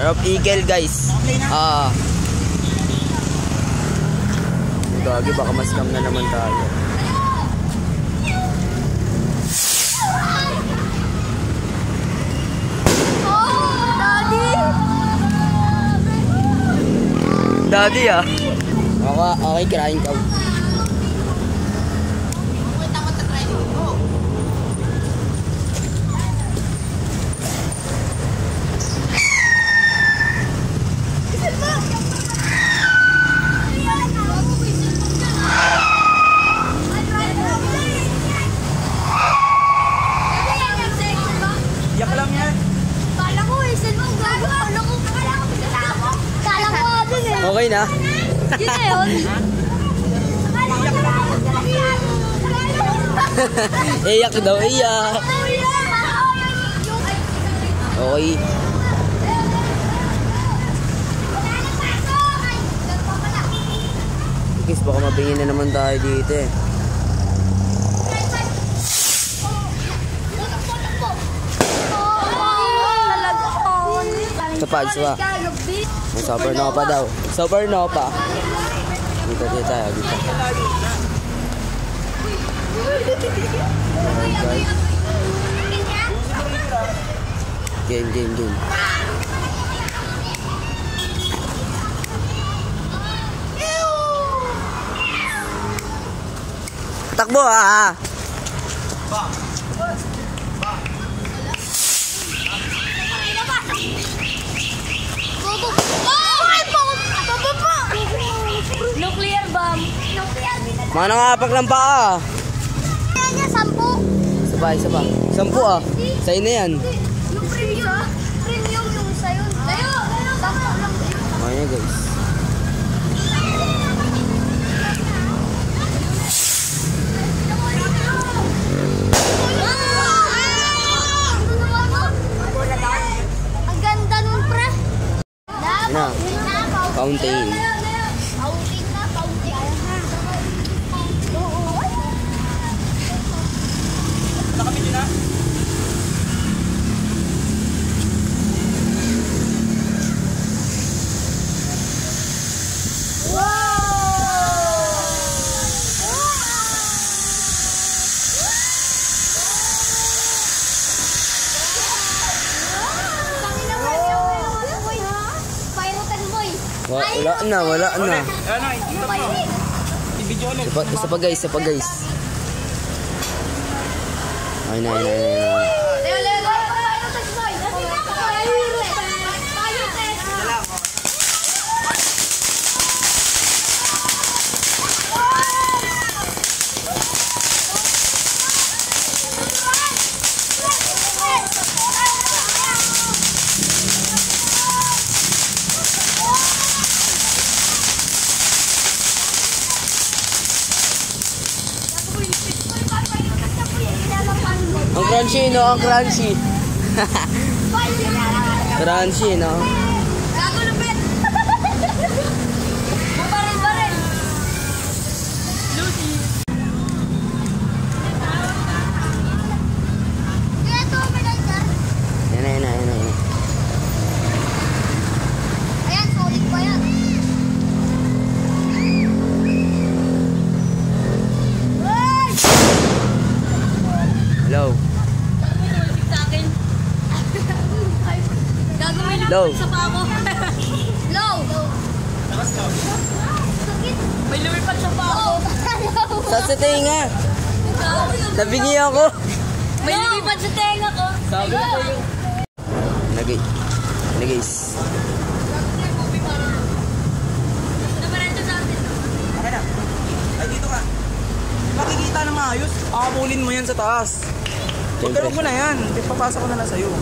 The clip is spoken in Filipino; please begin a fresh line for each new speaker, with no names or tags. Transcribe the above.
Rob Eagle guys. Gagi, baka mas-scam na naman tayo. Daddy ah. Okay, kirain ka.
Yak lang yan.
Kala ko eh, saan mo gago? Kala ko din eh.
Okay na?
Yun na yun.
Iyak daw, iyak. Okay. Guys, baka mabingin na naman tayo dito eh. Isa pa. Supernova daw. Supernova. Dito tayo, dito. Game. Takbo ah!
Nuclear bomb.
Mga nangapak lang pa ah!
Kaya niya, 10.
Isa pa. 10 ah. Sa'yo na yan.
Yung premium yung isa yun. Tayo! 10 lang.
Ayan guys.
Ang ganda nun, pre.
Na. Fountain.
Nakapit yun na?
Wala na.
I-video ulit.
Isa pa guys. Ay na. Ang crunchy, no? Ang crunchy. Crunchy, no?
Gago lupit! Mabaril! Lucy! Kaya ito, Melinda.
Yan.
Ayan, solid pa yan.
Hello. Low.
Sa pa ako. Low. May lumipad sa pa ako.
Sa tenga. Nabingi ako.
May lumipad sa tenga ko.
Sabi ko yung... guys.
Okay na. Ay, dito ka. Makikita na maayos. Akabulin mo yan sa taas. Pero mo na yan. Papasok ko na lang sa'yo.